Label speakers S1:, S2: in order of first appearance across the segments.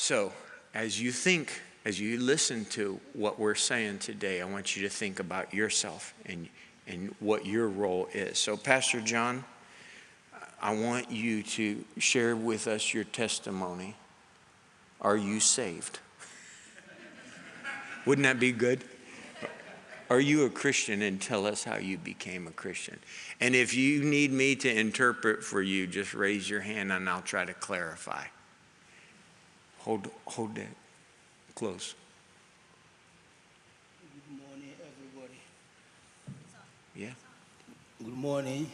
S1: So, as you listen to what we're saying today, I want you to think about yourself and what your role is. So, Pastor John, I want you to share with us your testimony. Are you saved? Wouldn't that be good? Are you a Christian? And tell us how you became a Christian. And if you need me to interpret for you, just raise your hand and I'll try to clarify. Hold that close.
S2: Good morning, everybody.
S1: Yeah.
S2: Good morning.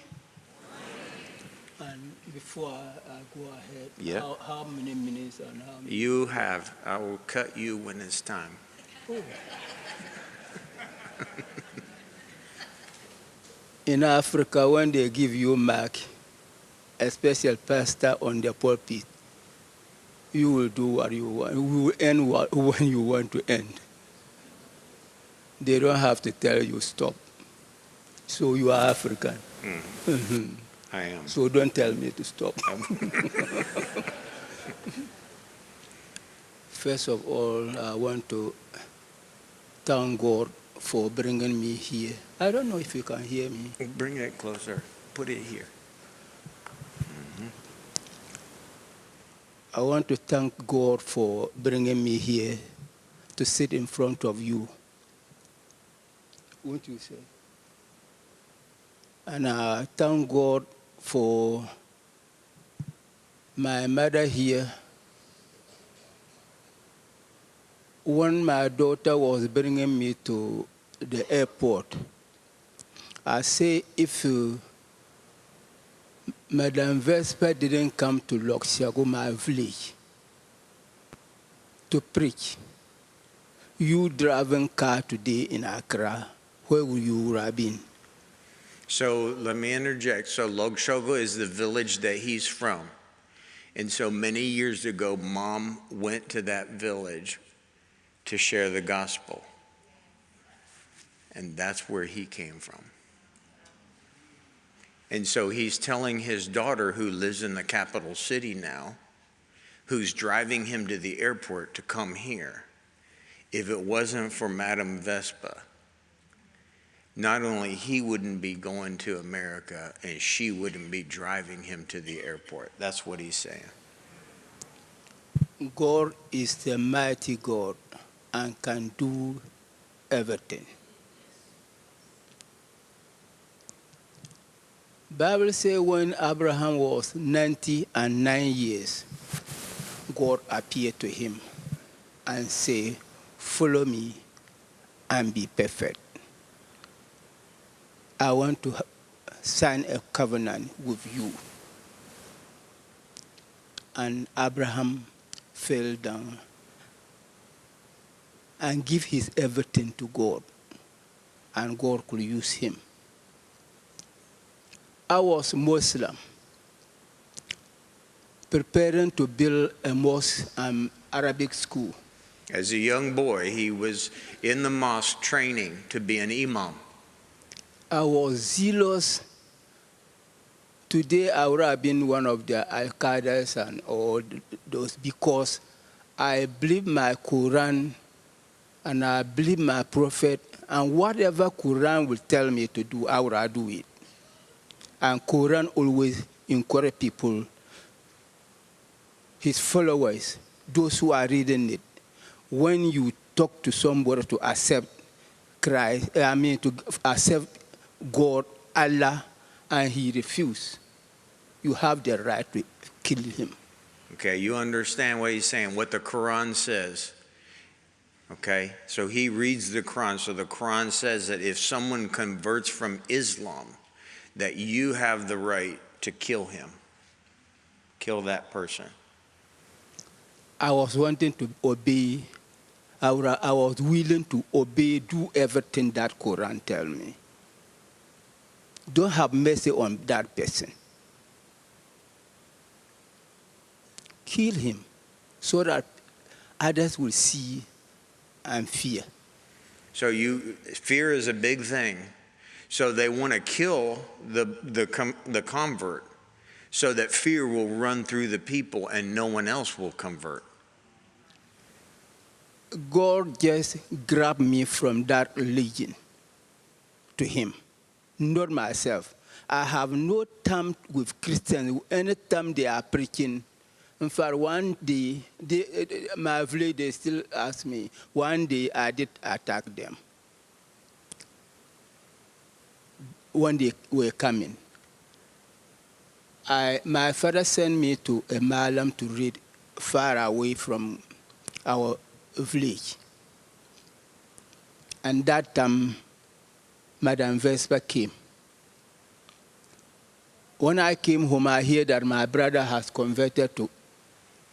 S2: And before I go ahead,
S1: Yeah.
S2: how many minutes and how many?
S1: You have. I will cut you when it's time.
S2: Oh. In Africa, when they give you mark, a special pastor on the pulpit, you will do what you want. You will end when you want to end. They don't have to tell you stop. So you are African. Mm-hmm.
S1: I am.
S2: So don't tell me to stop. First of all, I want to thank God for bringing me here. I don't know if you can hear me.
S1: Bring it closer. Put it here. Mm-hmm.
S2: I want to thank God for bringing me here to sit in front of you. Won't you say? And I thank God for my mother here. When my daughter was bringing me to the airport, I say if Madame Vespa didn't come to Loxiago, my village, to preach, you driving car today in Accra, where would you have been?
S1: So let me interject. So Logshogo is the village that he's from. And so many years ago, Mom went to that village to share the gospel. And that's where he came from. And so he's telling his daughter, who lives in the capital city now, who's driving him to the airport to come here, if it wasn't for Madame Vespa, not only he wouldn't be going to America, and she wouldn't be driving him to the airport. That's what he's saying.
S2: God is the mighty God and can do everything. Bible says when Abraham was 99 years, God appeared to him and said, follow me and be perfect. I want to sign a covenant with you. And Abraham fell down and gave his everything to God, and God could use him. I was Muslim, preparing to build a mosque and Arabic school.
S1: As a young boy, he was in the mosque training to be an imam.
S2: I was zealous. Today I would have been one of the Al-Qaedas and all those, because I believe my Quran and I believe my prophet, and whatever Quran will tell me to do, I will do it. And Quran always encourage people, his followers, those who are reading it, when you talk to somebody to accept Christ, to accept God, Allah, and he refuses, you have the right to kill him.
S1: Okay, you understand what he's saying, what the Quran says. Okay, so he reads the Quran. So the Quran says that if someone converts from Islam, that you have the right to kill him, kill that person.
S2: I was wanting to obey. I was willing to obey, do everything that Quran tell me. Don't have mercy on that person. Kill him so that others will see and fear.
S1: So fear is a big thing. So they want to kill the convert so that fear will run through the people and no one else will convert.
S2: God just grabbed me from that religion to him, not myself. I have no time with Christians. Anytime they are preaching, in fact, one day, my village, they still ask me, one day I did attack them when they were coming. My father sent me to a Malam to read far away from our village. And that time, Madam Vespa came. When I came home, I hear that my brother has converted to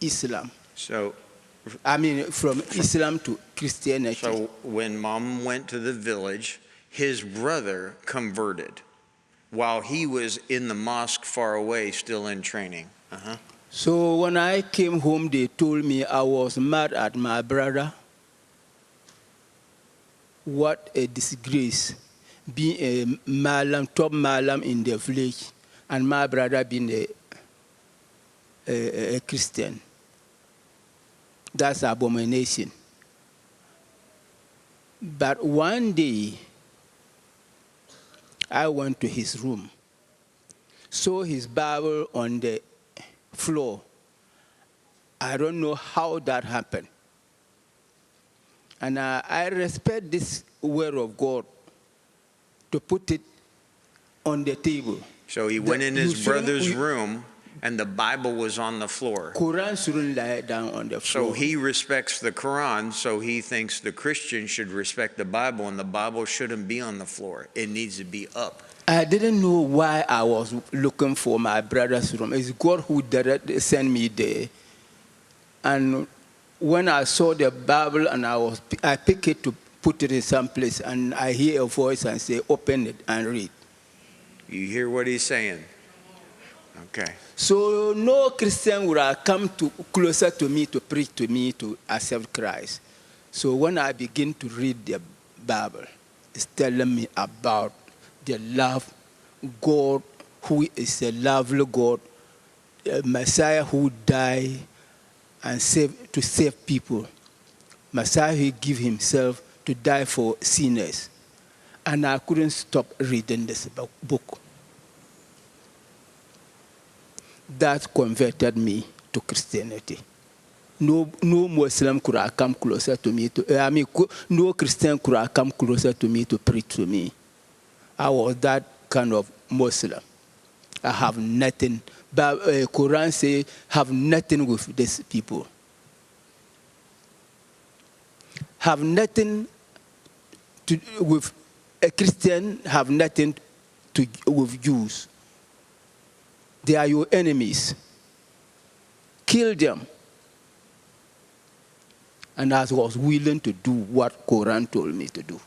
S2: Islam.
S1: So,
S2: I mean, from Islam to Christianity.
S1: so when Mom went to the village, his brother converted while he was in the mosque far away, still in training.
S2: So when I came home, they told me I was mad at my brother. What a disgrace, being a Malam, top Malam in the village, and my brother being a Christian. That's abomination. But one day, I went to his room, saw his Bible on the floor. I don't know how that happened. And I respect this word of God to put it on the table.
S1: So he went in his brother's room and the Bible was on the floor.
S2: Quran shouldn't lie down on the floor.
S1: So he respects the Quran, so he thinks the Christian should respect the Bible, and the Bible shouldn't be on the floor. It needs to be up.
S2: I didn't know why I was looking for my brother's room. It's God who directly sent me there. And when I saw the Bible and I picked it to put it in some place, and I hear a voice and say, open it and read.
S1: You hear what he's saying? Okay.
S2: So no Christian would have come closer to me to preach to me to accept Christ. So when I begin to read the Bible, it's telling me about the love God, who is a lovely God, a Messiah who died and to save people. Messiah who gave himself to die for sinners. And I couldn't stop reading this book. That converted me to Christianity. No Muslim could have come closer to me. No Christian could have come closer to me to preach to me. I was that kind of Muslim. I have nothing. But Quran says, have nothing with these people. Have nothing with a Christian, have nothing with Jews. They are your enemies. Kill them. And I was willing to do what Quran told me to do.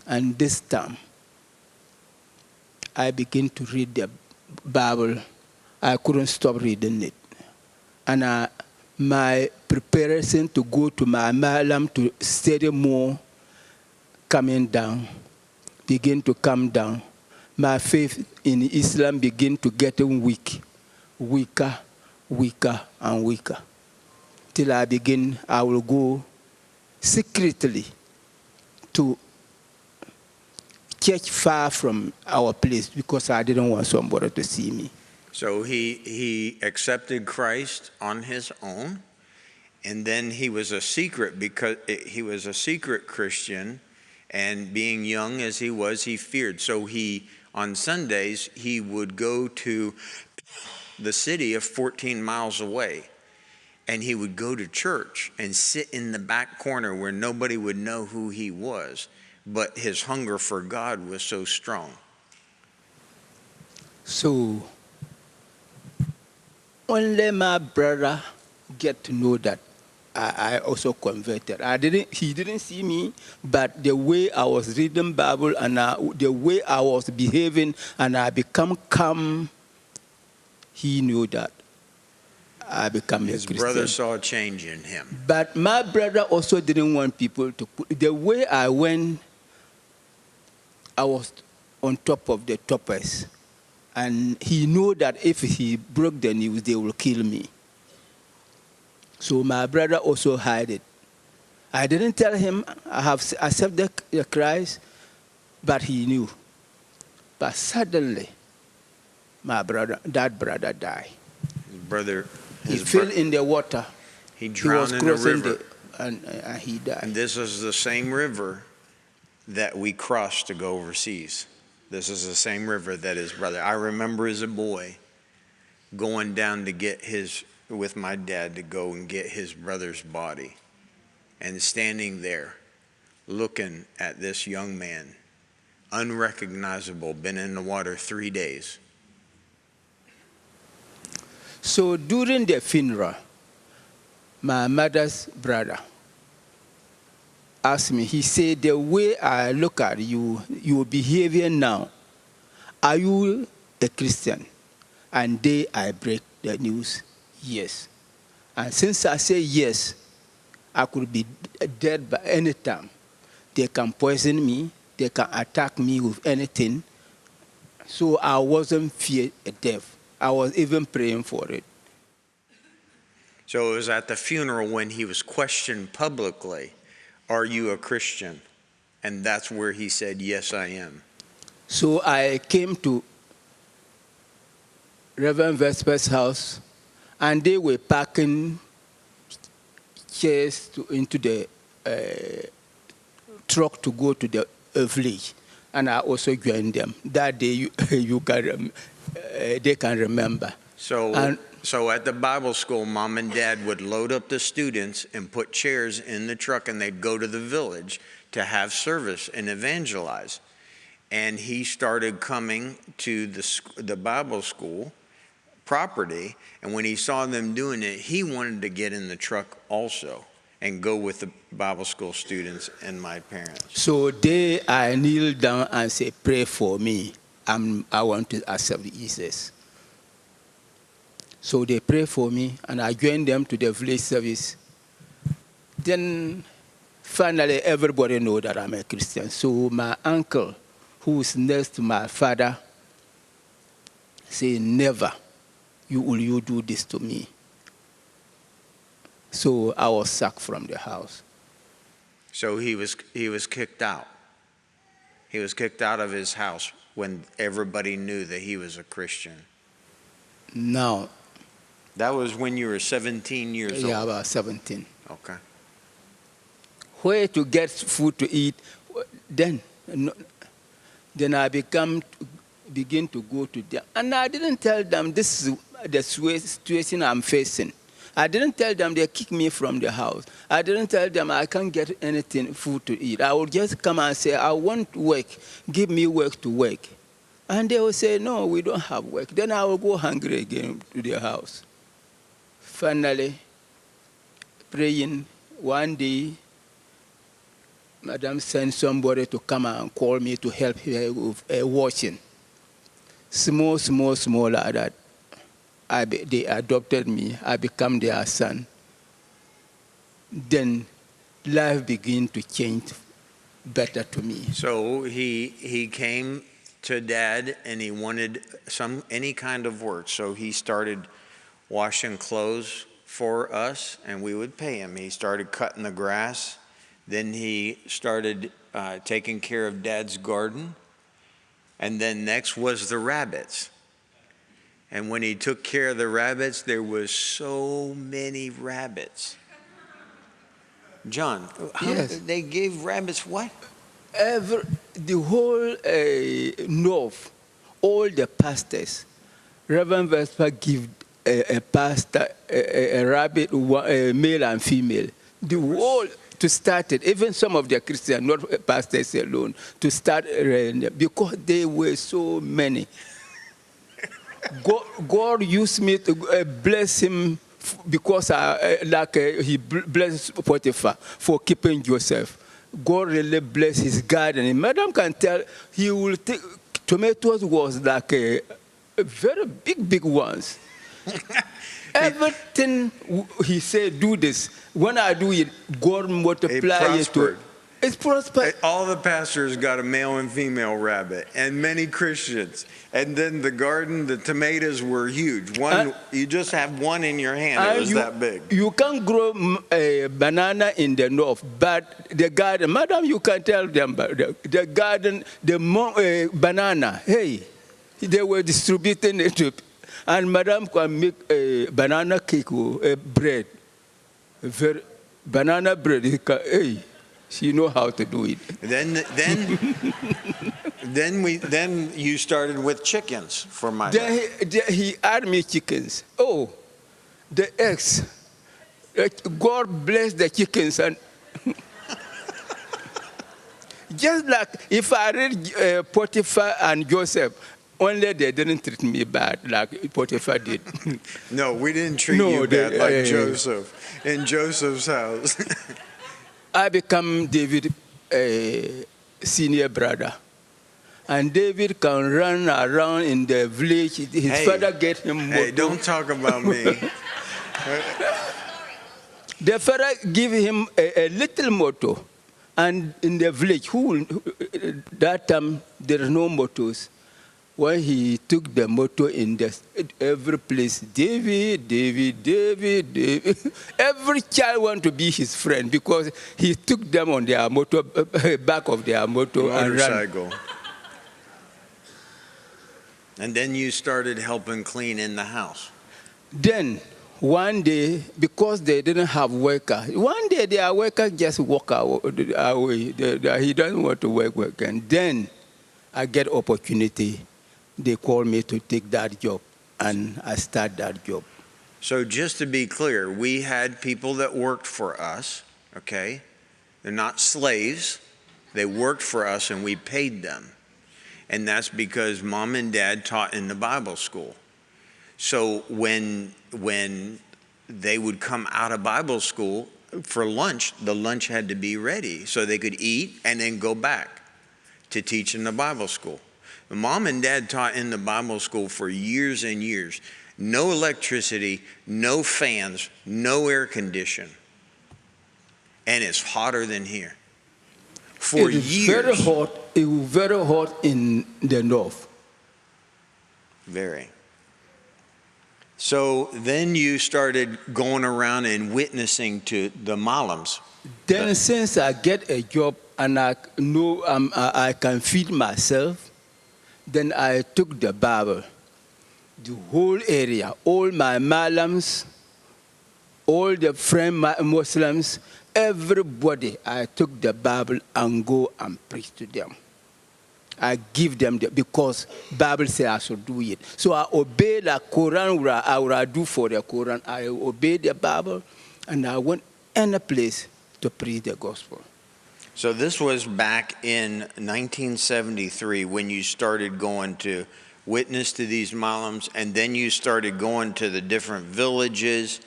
S2: And this time, I began to read the Bible. I couldn't stop reading it. And my preparation to go to my Malam to study more coming down, begin to come down. My faith in Islam began to get weak, weaker, and weaker. Till I will go secretly to church far from our place because I didn't want somebody to see me.
S1: So he accepted Christ on his own, and then he was a secret Christian, and being young as he was, he feared. So on Sundays, he would go to the city of 14 miles away, and he would go to church and sit in the back corner where nobody would know who he was. But his hunger for God was so strong.
S2: So only my brother get to know that I also converted. He didn't see me, but the way I was reading Bible and the way I was behaving and I become calm, he knew that I become a Christian.
S1: His brother saw a change in him.
S2: But my brother also didn't want people to the way I went, I was on top of the toppers. And he knew that if he broke the news, they will kill me. So my brother also hid it. I didn't tell him I have accepted the Christ, but he knew. But suddenly, that brother died.
S1: Brother,
S2: He
S1: his
S2: fell
S1: bro-
S2: in the water.
S1: he
S2: He was
S1: drowned in a
S2: crossing
S1: river.
S2: and he
S1: And
S2: died.
S1: this is the same river that we crossed to go overseas. This is the same river that his brother. I remember as a boy going down to get with my dad to go and get his brother's body and standing there looking at this young man, unrecognizable, been in the water 3 days.
S2: So during the funeral, my mother's brother asked me, he said, the way I look at you, your behavior now, are you a Christian? And I break the news, yes. And since I say yes, I could be dead by any time. They can poison me, they can attack me with anything. So I wasn't feared death. I was even praying for it.
S1: So it was at the funeral when he was questioned publicly, are you a Christian? And that's where he said, yes, I am.
S2: So I came to Reverend Vespa's house, and they were packing chairs into the truck to go to the village. And I also joined them. That day, they can remember.
S1: So at the Bible school, mom and dad would load up the students and put chairs in the truck, and they'd go to the village to have service and evangelize. And he started coming to the Bible school property, and when he saw them doing it, he wanted to get in the truck also and go with the Bible school students and my parents.
S2: So I kneeled down and said, pray for me. I want to accept Jesus. So they prayed for me, and I joined them to the village service. Then finally, everybody knows that I'm a Christian. So my uncle, who is next to my father, said, never will you do this to me. So I was sacked from the house.
S1: So he was kicked out. He was kicked out of his house when everybody knew that he was a Christian.
S2: Now.
S1: That was when you were 17 years old?
S2: Yeah, about 17.
S1: Okay.
S2: Where to get food to eat, then I begin to go to them. And I didn't tell them this is the situation I'm facing. I didn't tell them they kicked me from the house. I didn't tell them I can't get anything, food to eat. I would just come and say, I want work. Give me work to work. And they would say, no, we don't have work. Then I will go hungry again to their house. Finally, praying, one day, Madam sent somebody to come and call me to help her with washing. Small like that. They adopted me. I became their son. Then life began to change better to me.
S1: So he came to Dad and he wanted any kind of work. So he started washing clothes for us, and we would pay him. He started cutting the grass. Then he started taking care of Dad's garden. And then next was the rabbits. And when he took care of the rabbits, there was so many rabbits. John,
S2: yes.
S1: They gave rabbits what?
S2: The whole north, all the pastors, Reverend Vespa give a pastor, a rabbit, male and female. The whole, to start it, even some of the Christians, not pastors alone, to start because they were so many. God used me to bless him because he blessed Potiphar for keeping Joseph. God really blessed his garden. Madam can tell he will take tomatoes was like a very big ones. Everything he said, do this. When I do it, God multiply it. It's prosper.
S1: All the pastors got a male and female rabbit, and many Christians. And then the garden, the tomatoes were huge. One, you just have one in your hand. It was that big.
S2: You can grow a banana in the north, but the garden, madam, you can tell them, but the garden, banana, hey, they were distributing it, and madam can make a banana cake or a bread, banana bread. Hey, she know how to do it.
S1: Then you started with chickens for my.
S2: He had me chickens. Oh, the eggs. God bless the chickens. And just like if I read Potiphar and Joseph, only they didn't treat me bad like Potiphar did.
S1: No, we didn't treat you bad like Joseph in Joseph's house.
S2: I become David senior brother. And David can run around in the village. His father get him motor.
S1: Hey, don't talk about me.
S2: The father give him a little motor. And in the village, that time there are no motors. When he took the motor in every place, David. Every child want to be his friend because he took them on their motor, back of their motor and ran.
S1: And then you started helping clean in the house.
S2: Then, one day, because they didn't have worker, one day their worker just walk away. He doesn't want to work. And then I get opportunity. They call me to take that job, and I start that job.
S1: So just to be clear, we had people that worked for us, okay? They're not slaves. They worked for us, and we paid them. And that's because mom and dad taught in the Bible school. So when they would come out of Bible school for lunch, the lunch had to be ready so they could eat and then go back to teach in the Bible school. Mom and dad taught in the Bible school for years and years. No electricity, no fans, no air condition. And it's hotter than here. For years.
S2: Very hot. It was very hot in the north.
S1: Very. So then you started going around and witnessing to the Malams.
S2: Then since I get a job and I know I can feed myself, then I took the Bible, the whole area, all my Malams, all the friend Muslims, everybody, I took the Bible and go and preach to them. I give them because Bible says I should do it. So I obey the Quran, I will do for the Quran. I obey the Bible, and I went any place to preach the gospel.
S1: So this was back in 1973 when you started going to witness to these Malams, and then you started going to the different villages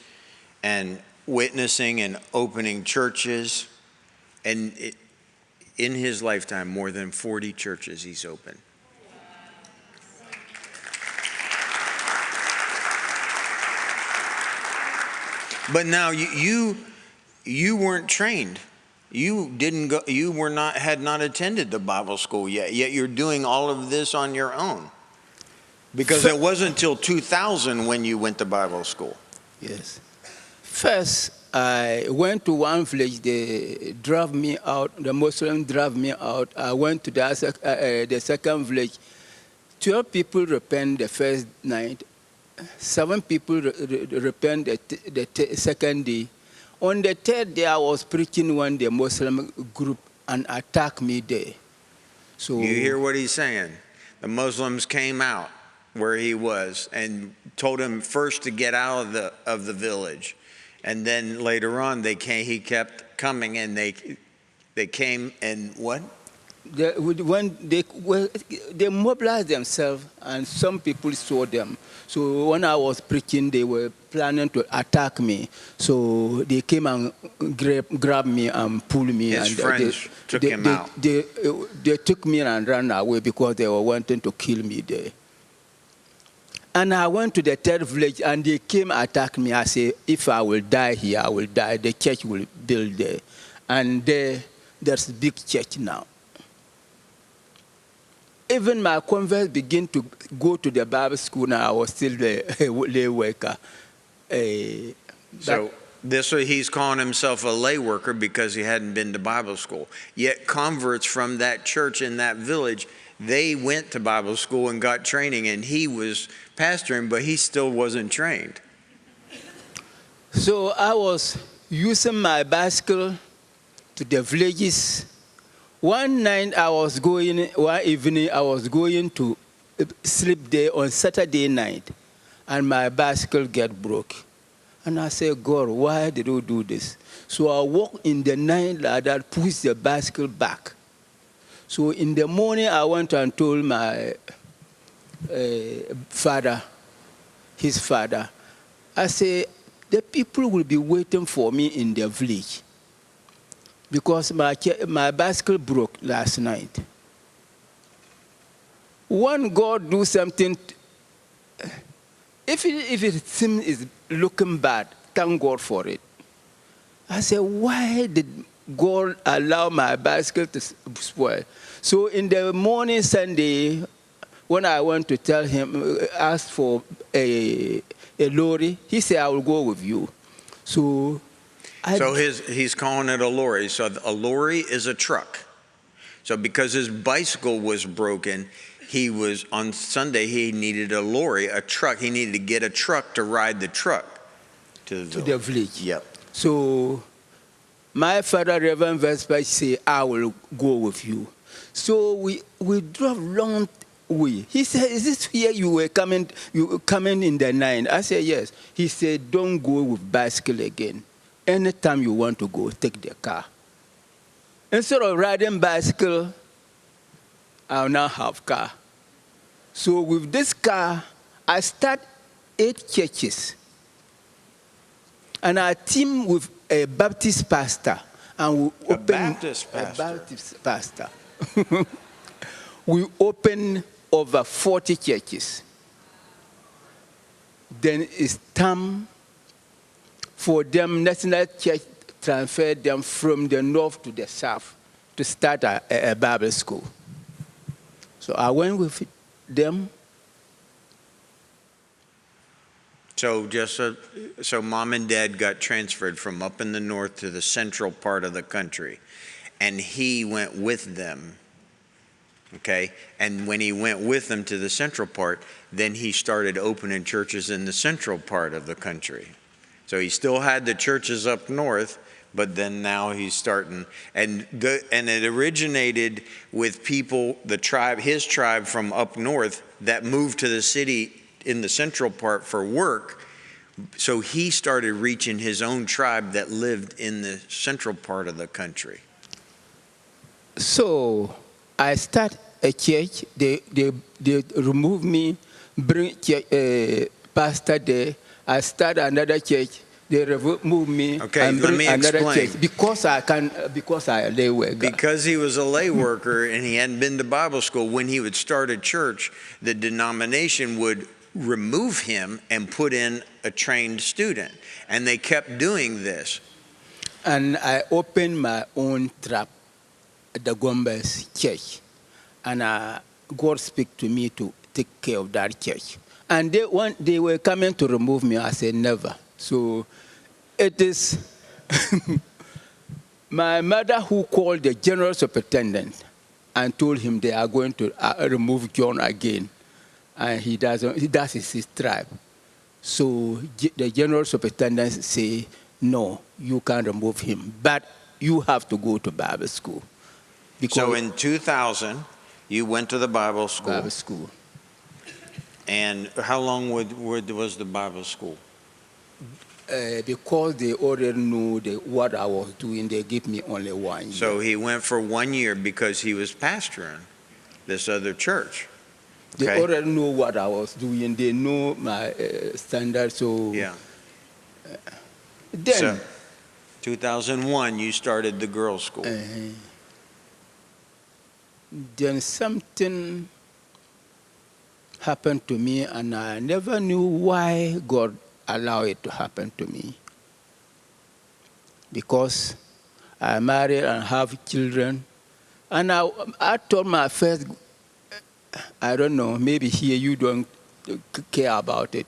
S1: and witnessing and opening churches. And in his lifetime, more than 40 churches he's opened. But now you weren't trained. You didn't go. You had not attended the Bible school yet. Yet you're doing all of this on your own. Because it wasn't until 2000 when you went to Bible school.
S2: Yes. First, I went to one village. They drove me out. The Muslims drove me out. I went to the second village. 12 people repent the first night. 7 people repent the second day. On the third day, I was preaching when the Muslim group and attacked me there. So
S1: you hear what he's saying? The Muslims came out where he was and told him first to get out of the village, and then later on he kept coming, and they came and what?
S2: When they mobilized themselves, and some people saw them. So when I was preaching, they were planning to attack me. So they came and grabbed me and pulled me.
S1: His friends took him out.
S2: They took me and ran away because they were wanting to kill me there. And I went to the third village, and they came and attacked me. I said, if I will die here, I will die. The church will build there. And there, there's a big church now. Even my converts begin to go to the Bible school now. I was still the lay worker.
S1: So he's calling himself a lay worker because he hadn't been to Bible school. Yet converts from that church in that village, they went to Bible school and got training, and he was pastoring, but he still wasn't trained.
S2: So I was using my bicycle to the villages. One evening I was going to sleep there on Saturday night, and my bicycle get broke. And I said, God, why did you do this? So I walk in the night like that, push the bicycle back. So in the morning, I went and told my his father, I said, the people will be waiting for me in the village because my bicycle broke last night. When God do something, if it seems it's looking bad, thank God for it. I said, why did God allow my bicycle to spoil? So in the morning Sunday, when I went to tell him, ask for a lorry, he said, I will go with you. So
S1: he's calling it a lorry. So a lorry is a truck. So because his bicycle was broken, on Sunday, he needed a lorry, a truck. He needed to get a truck to ride the truck to the
S2: village.
S1: Yep.
S2: So my father, Reverend Vespa, said, I will go with you. So we drove long way. He said, is this here you coming in the night? I said, yes. He said, don't go with bicycle again. Anytime you want to go, take the car. Instead of riding bicycle, I'll now have car. So with this car, I start 8 churches. And I team with a Baptist pastor. And we open
S1: a Baptist pastor.
S2: We open over 40 churches. Then it's time for them, National Church transfer them from the north to the south to start a Bible school. So I went with them.
S1: So mom and dad got transferred from up in the north to the central part of the country, and he went with them. Okay, and when he went with them to the central part, then he started opening churches in the central part of the country. So he still had the churches up north, but then now he's starting, and it originated with people, his tribe from up north that moved to the city in the central part for work. So he started reaching his own tribe that lived in the central part of the country.
S2: So I start a church. They remove me, bring pastor there. I start another church. They remove me and bring another church because I lay worker.
S1: Because he was a lay worker and he hadn't been to Bible school, when he would start a church, the denomination would remove him and put in a trained student. And they kept doing this.
S2: And I opened my own trap at the Gombas church. And God spoke to me to take care of that church. And when they were coming to remove me, I said, never. So it is my mother who called the general superintendent and told him they are going to remove John again. And he does his tribe. So the general superintendent say, no, you can't remove him, but you have to go to Bible school.
S1: So in 2000, you went to the Bible school.
S2: Bible school.
S1: And how long was the Bible school?
S2: Because they already knew what I was doing, they gave me only 1 year.
S1: So he went for 1 year because he was pastoring this other church.
S2: They already knew what I was doing. They know my standards. So
S1: yeah.
S2: Then,
S1: so 2001, you started the girls' school.
S2: Then something happened to me, and I never knew why God allowed it to happen to me. Because I married and have children. And I told my first, I don't know, maybe here you don't care about it.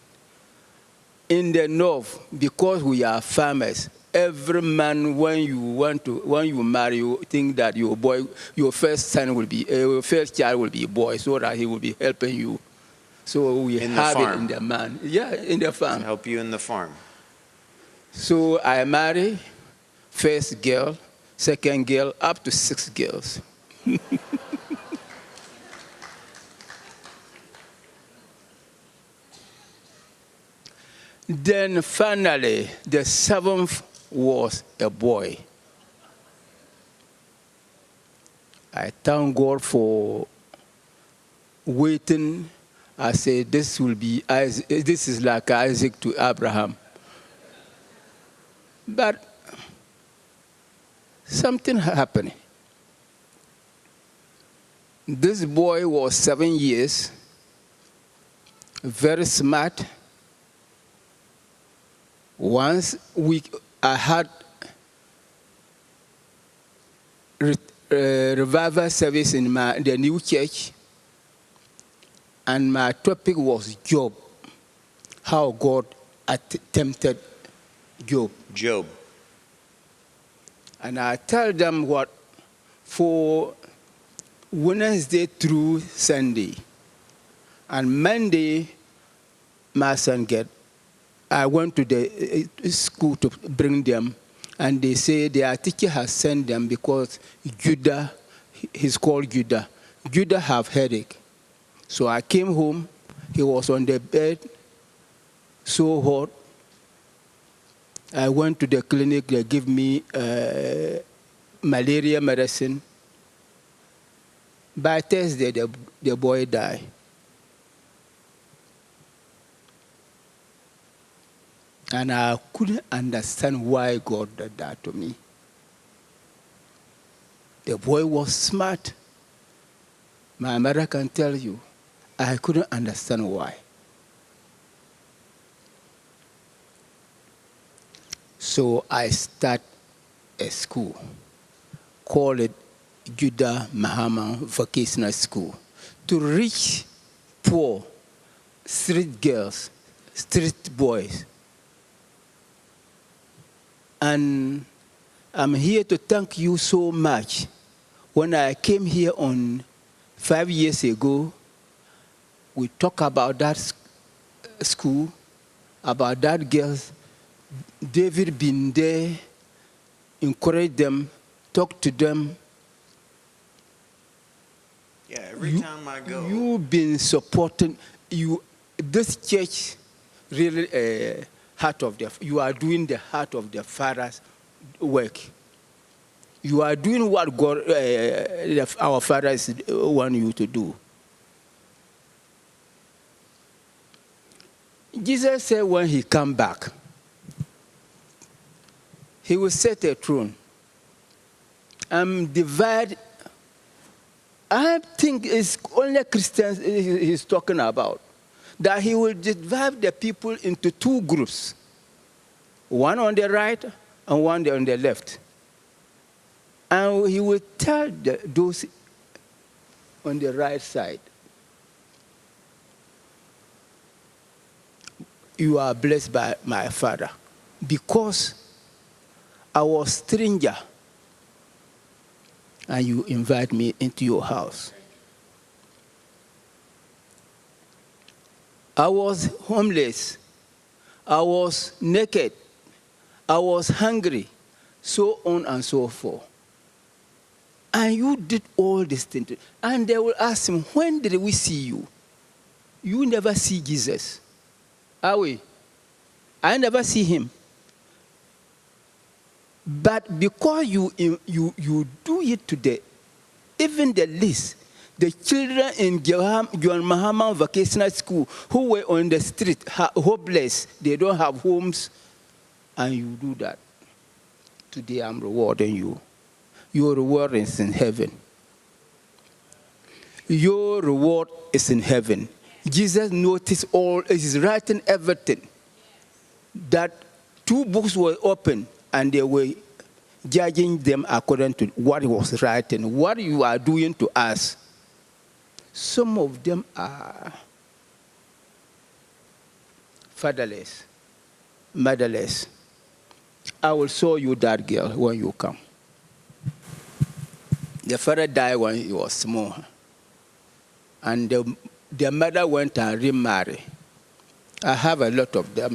S2: In the north, because we are farmers, every man, when you marry, you think that your first son will be, your first child will be a boy, so that he will be helping you. So we
S1: In the
S2: have it
S1: farm.
S2: in the man. Yeah, in the
S1: To
S2: farm.
S1: help you in the farm.
S2: So I married first girl, second girl, up to 6 girls. Then finally, the 7th was a boy. I thank God for waiting. I said, this will be Isaac. This is like Isaac to Abraham. But something happened. This boy was 7 years, very smart. Once I had revival service in the new church, and my topic was Job, how God tempted Job.
S1: Job.
S2: And I tell them what, for Wednesday through Sunday, and Monday, my son I went to the school to bring them, and they say their teacher has sent them because Judah, he's called Judah. Judah have headache. So I came home, he was on the bed, so hot. I went to the clinic, they give me malaria medicine. By Thursday, the boy died. And I couldn't understand why God did that to me. The boy was smart. My mother can tell you, I couldn't understand why. So I start a school, call it Judah Mahama Vocational School, to reach poor street girls, street boys. And I'm here to thank you so much. When I came here 5 years ago, we talked about that school, about that girls. David been there, encourage them, talk to them.
S1: Yeah, every time I go.
S2: You've been supporting this church really you are doing the heart of the Father's work. You are doing what God, our Father want you to do. Jesus said when he come back, he will set a throne and divide. I think it's only Christians he's talking about. That he will divide the people into 2 groups, one on the right and one on the left. And he will tell those on the right side, you are blessed by my Father, because I was a stranger and you invite me into your house. I was homeless. I was naked. I was hungry, so on and so forth. And you did all these things. And they will ask him, when did we see you? You never see Jesus. Are we? I never see him. But because you do it today, even the least, the children in John Mahama Vocational School who were on the street, hopeless, they don't have homes, and you do that. Today I'm rewarding you. Your reward is in heaven. Your reward is in heaven. Jesus noticed all, he's writing everything. That 2 books were open, and they were judging them according to what was right and what you are doing to us. Some of them are fatherless, motherless. I will show you that girl when you come. The father died when he was small. And the mother went and remarried. I have a lot of them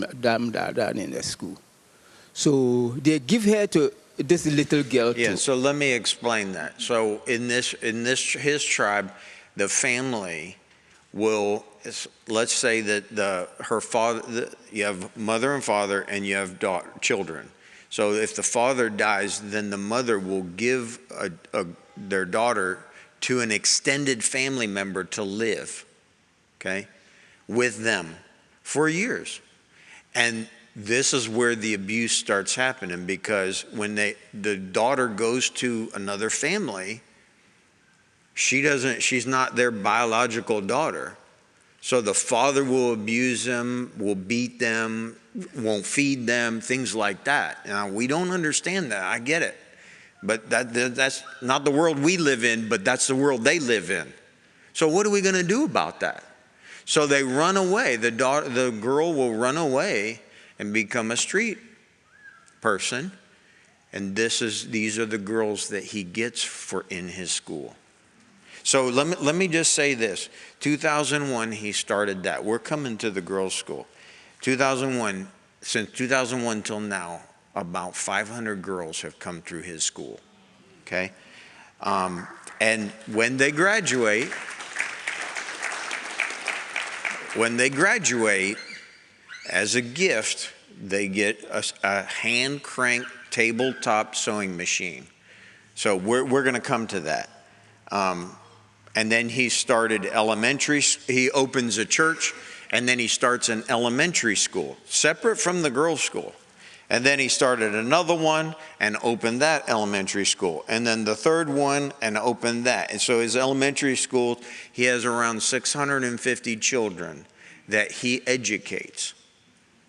S2: that are in the school. So they give her to this little girl
S1: Yeah,
S2: too.
S1: so let me explain that. So in his tribe, the family will, let's say that her father, you have mother and father, and you have children. So if the father dies, then the mother will give their daughter to an extended family member to live, okay, with them for years. And this is where the abuse starts happening, because when the daughter goes to another family, she's not their biological daughter. So the father will abuse them, will beat them, won't feed them, things like that. Now, we don't understand that. I get it. But that's not the world we live in, but that's the world they live in. So what are we going to do about that? So they run away. The girl will run away and become a street person. And these are the girls that he gets for in his school. So let me just say this. 2001, he started that. We're coming to the girls' school. 2001, since 2001 till now, about 500 girls have come through his school, okay? And when they graduate, as a gift, they get a hand-cranked tabletop sewing machine. So we're going to come to that. And then he started he opens a church, and then he starts an elementary school, separate from the girls' school. And then he started another one and opened that elementary school. And then the third one and opened that. And so his elementary school, he has around 650 children that he educates.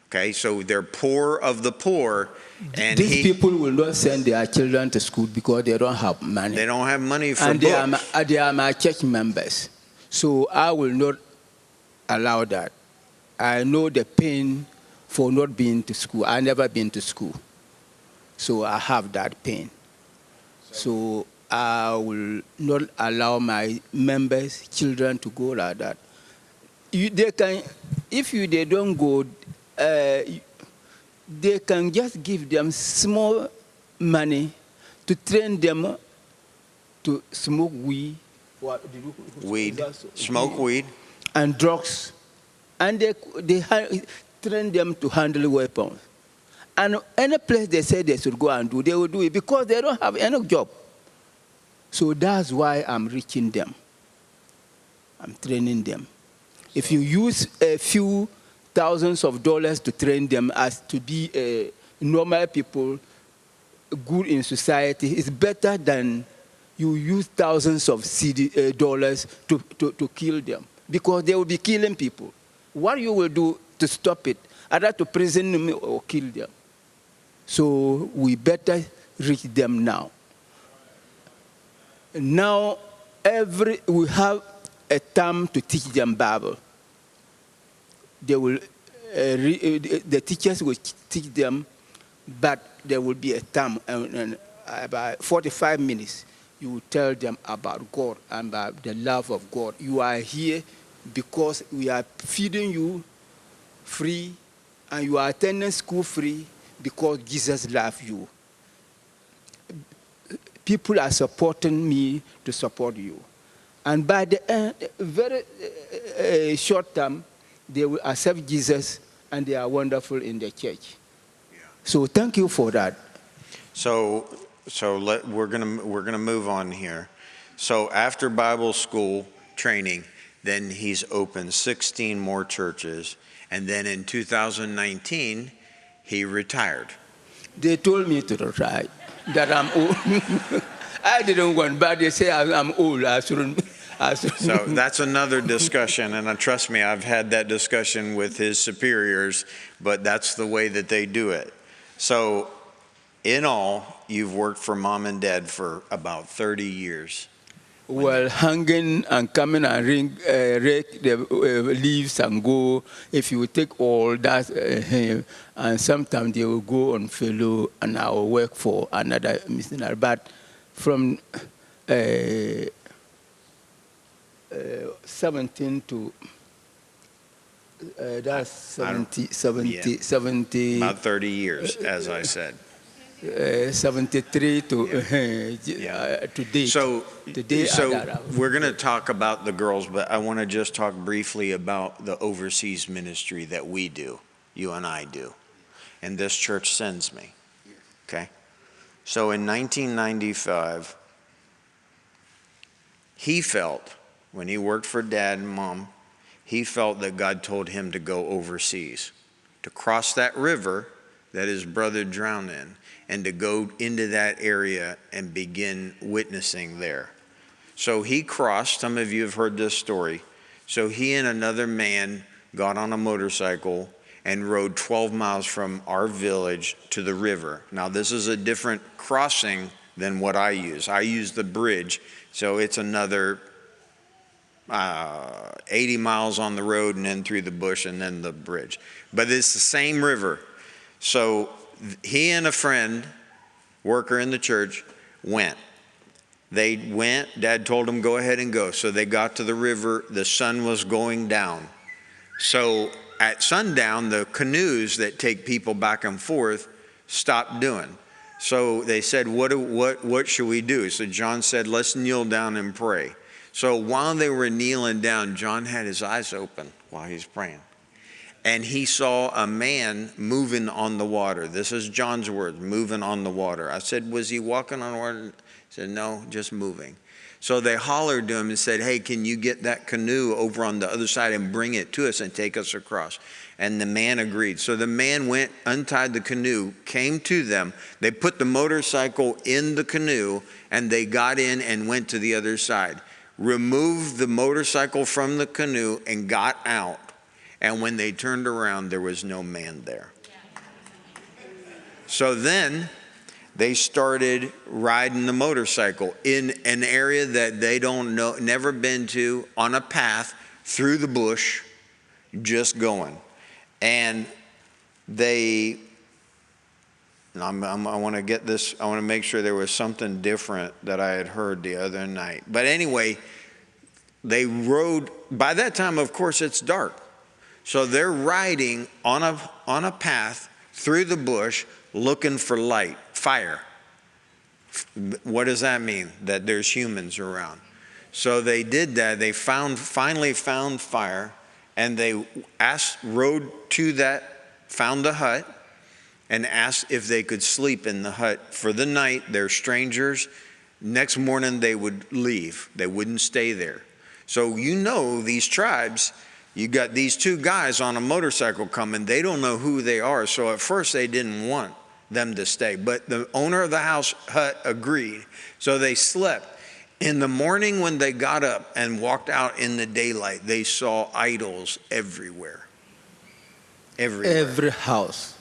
S1: Okay, so they're poor of the poor. And
S2: these people will not send their children to school because they don't have money.
S1: They don't have money for
S2: and
S1: books.
S2: They are my church members. So I will not allow that. I know the pain for not being to school. I never been to school. So I have that pain. So I will not allow my members' children to go like that. They don't go, they can just give them small money to train them to smoke weed.
S1: Smoke weed.
S2: And drugs. And they train them to handle weapons. And any place they say they should go and do, they will do it because they don't have any job. So that's why I'm reaching them. I'm training them. If you use a few thousands of dollars to train them as to be normal people, good in society, it's better than you use thousands of dollars to kill them, because they will be killing people. What you will do to stop it, either to prison them or kill them. So we better reach them now. Now, we have a term to teach them Bible. They will, the teachers will teach them, but there will be a term, and about 45 minutes, you will tell them about God and about the love of God. You are here because we are feeding you free, and you are attending school free because Jesus loves you. People are supporting me to support you. And by the very short term, they will accept Jesus, and they are wonderful in the church. Yeah. So thank you for that.
S1: So we're gonna move on here. So after Bible school training, then he's opened 16 more churches, and then in 2019, he retired.
S2: They told me to retire, that I'm old. I didn't want, but they say I'm old. I shouldn't.
S1: So that's another discussion, and trust me, I've had that discussion with his superiors, but that's the way that they do it. So In all, you've worked for mom and dad for about 30 years.
S2: Well, hanging and coming and rake the leaves and go. If you take all that, and sometimes they will go on fellow and I will work for another missionary. But from 17 to that's 70,
S1: About 30 years, as I said.
S2: 73 to date.
S1: So
S2: Today,
S1: we're going to talk about the girls, but I want to just talk briefly about the overseas ministry that we do, you and I do, and this church sends me. Okay? So in 1995, he felt, when he worked for dad and mom, he felt that God told him to go overseas, to cross that river that his brother drowned in, and to go into that area and begin witnessing there. So he crossed, some of you have heard this story. So he and another man got on a motorcycle and rode 12 miles from our village to the river. Now this is a different crossing than what I use. I use the bridge, so it's another 80 miles on the road and then through the bush and then the bridge. But it's the same river. So he and a friend, worker in the church, went. They went, Dad told them, go ahead and go. So they got to the river, the sun was going down. So at sundown, the canoes that take people back and forth stopped doing. So they said, what should we do? So John said, let's kneel down and pray. So while they were kneeling down, John had his eyes open while he was praying. And he saw a man moving on the water. This is John's words, moving on the water. I said, was he walking on water? He said, no, just moving. So they hollered to him and said, hey, can you get that canoe over on the other side and bring it to us and take us across? And the man agreed. So the man went, untied the canoe, came to them. They put the motorcycle in the canoe, and they got in and went to the other side. Removed the motorcycle from the canoe and got out. And when they turned around, there was no man there. So then they started riding the motorcycle in an area that they don't know, never been to, on a path through the bush, just going. And I want to get this, I want to make sure there was something different that I had heard the other night. But anyway, they rode, by that time, of course, it's dark. So they're riding on a path through the bush looking for light, fire. What does that mean? That there's humans around. So they did that. They finally found fire, and they rode to that, found the hut, and asked if they could sleep in the hut for the night. They're strangers. Next morning they would leave. They wouldn't stay there. So you know these tribes, you got these two guys on a motorcycle coming. They don't know who they are. So at first they didn't want them to stay. But the owner of the hut agreed. So they slept. In the morning when they got up and walked out in the daylight, they saw idols everywhere. Everywhere.
S2: Every house.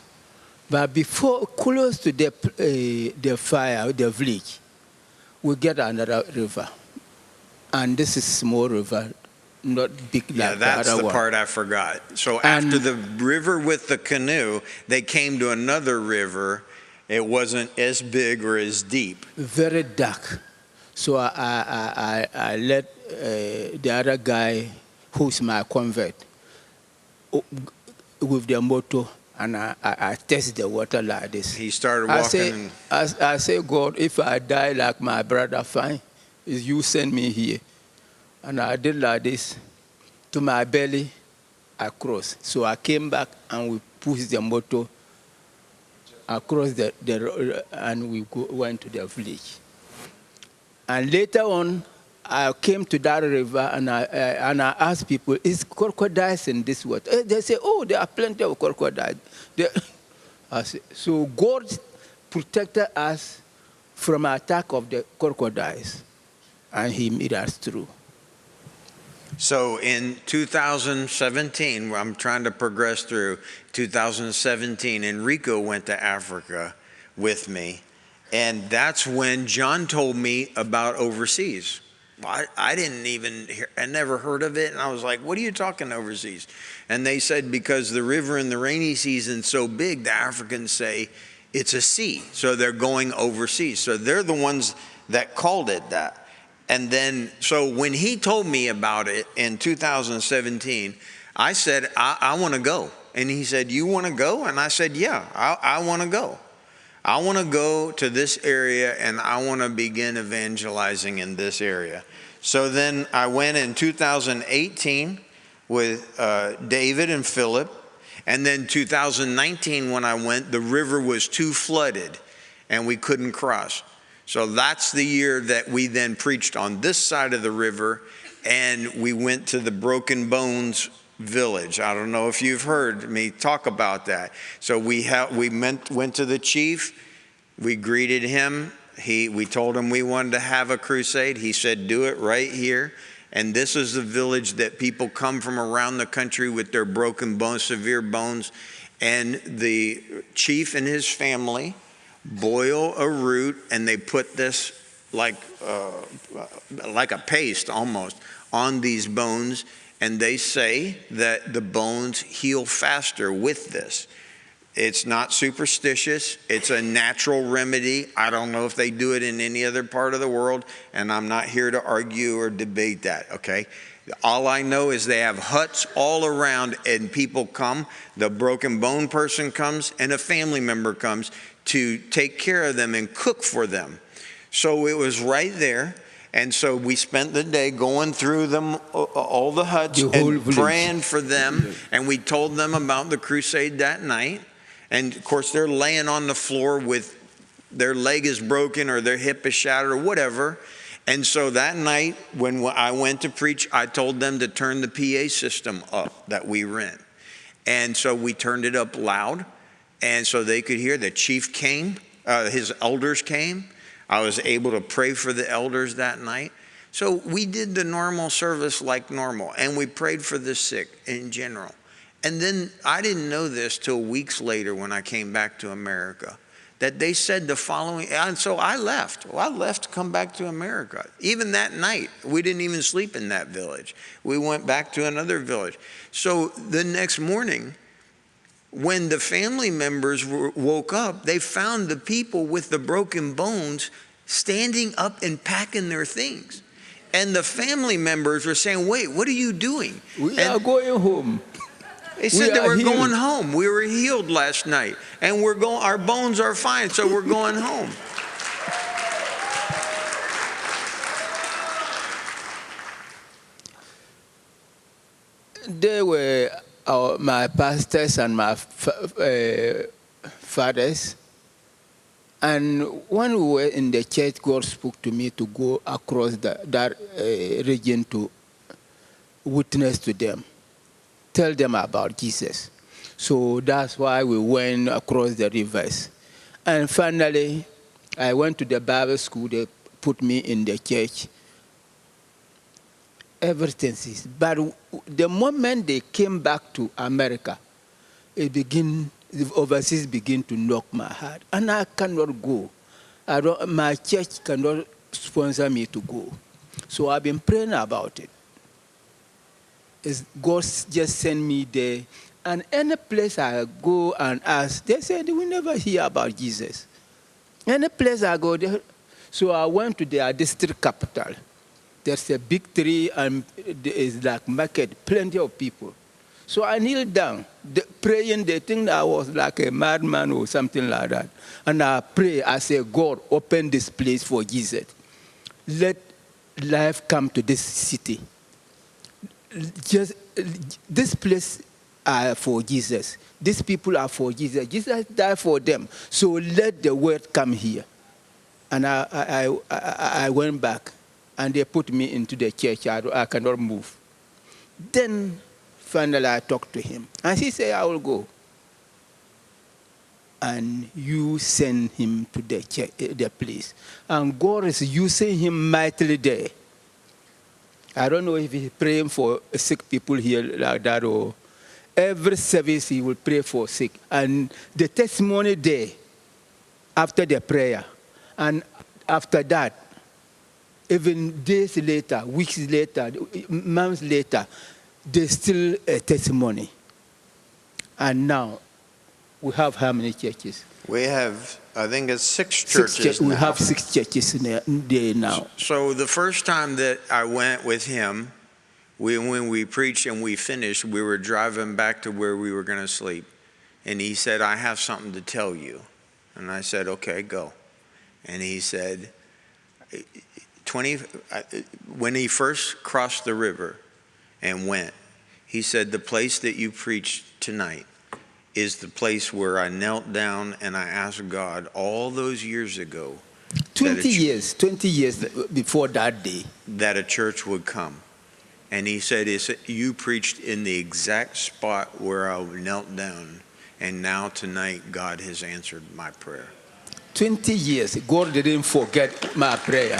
S2: But before, close to the fire, the village, we get another river. And this is small river, not big like
S1: yeah, that's
S2: the other
S1: the part
S2: one.
S1: I forgot. So after the river with the canoe, they came to another river. It wasn't as big or as deep.
S2: Very dark. So I let the other guy, who's my convert, with the motor, and I test the water like this.
S1: He started walking.
S2: I say, God, if I die like my brother, fine. You send me here. And I did like this. To my belly, I crossed. So I came back and we pushed the motor across the road, and we went to the village. And later on, I came to that river and I asked people, is crocodiles in this water? They say, oh, there are plenty of crocodiles. So God protected us from attack of the crocodiles, and he made us through.
S1: So in 2017, I'm trying to progress through 2017, Enrico went to Africa with me. And that's when John told me about overseas. I didn't even hear, I never heard of it. And I was like, what are you talking overseas? And they said, because the river in the rainy season is so big, the Africans say it's a sea. So they're going overseas. So they're the ones that called it that. And then, so when he told me about it in 2017, I said, I want to go. And he said, you want to go? And I said, yeah, I want to go. I want to go to this area and I want to begin evangelizing in this area. So then I went in 2018 with David and Philip. And then 2019 when I went, the river was too flooded and we couldn't cross. So that's the year that we then preached on this side of the river, and we went to the Broken Bones village. I don't know if you've heard me talk about that. So we went to the chief, we greeted him, we told him we wanted to have a crusade. He said, do it right here. And this is the village that people come from around the country with their broken bones, severe bones. And the chief and his family boil a root, and they put this like a paste almost on these bones, and they say that the bones heal faster with this. It's not superstitious. It's a natural remedy. I don't know if they do it in any other part of the world, and I'm not here to argue or debate that, okay? All I know is they have huts all around, and people come. The broken bone person comes, and a family member comes to take care of them and cook for them. So it was right there. And so we spent the day going through them, all the huts, and praying for them. And we told them about the crusade that night. And of course, they're laying on the floor with their leg is broken or their hip is shattered or whatever. And so that night, when I went to preach, I told them to turn the PA system up that we rent. And so we turned it up loud, and so they could hear. The chief came, his elders came. I was able to pray for the elders that night. So we did the normal service like normal, and we prayed for the sick in general. And then I didn't know this till weeks later when I came back to America, that they said the following, and so I left. Well, I left to come back to America. Even that night, we didn't even sleep in that village. We went back to another village. So the next morning, when the family members woke up, they found the people with the broken bones standing up and packing their things. And the family members were saying, wait, what are you doing?
S2: We are going home.
S1: They said that we're going home. We were healed last night, and our bones are fine, so we're going home.
S2: They were my pastors and my fathers. And when we were in the church, God spoke to me to go across that region to witness to them, tell them about Jesus. So that's why we went across the rivers. And finally, I went to the Bible school. They put me in the church. Everything is. But the moment they came back to America, the overseas begin to knock my heart. And I cannot go. My church cannot sponsor me to go. So I've been praying about it. God just sent me there. And any place I go and ask, they said, we never hear about Jesus. Any place I go there. So I went to their district capital. There's a big tree, and there is like market, plenty of people. So I kneeled down, praying. They think I was like a madman or something like that. And I pray, I say, God, open this place for Jesus. Let life come to this city. Just this place are for Jesus. These people are for Jesus. Jesus died for them. So let the word come here. And I went back, and they put me into the church. I cannot move. Then finally I talked to him, and he said, I will go. And you send him to the church, the place. And God is using him mightily there. I don't know if he's praying for sick people here like that, or every service he will pray for sick. And the testimony there, after the prayer. And after that, even days later, weeks later, months later, there's still a testimony. And now, we have how many churches?
S1: We have, I think it's six
S2: Six
S1: churches
S2: we
S1: now.
S2: have 6 churches there now.
S1: So the first time that I went with him, when we preached and we finished, we were driving back to where we were going to sleep. And he said, I have something to tell you. And I said, okay, go. And he said, when he first crossed the river and went, he said, the place that you preached tonight is the place where I knelt down and I asked God all those years ago
S2: 20 years before that day.
S1: that a church would come. And he said, you preached in the exact spot where I knelt down. And now tonight, God has answered my prayer.
S2: 20 years, God didn't forget my prayer.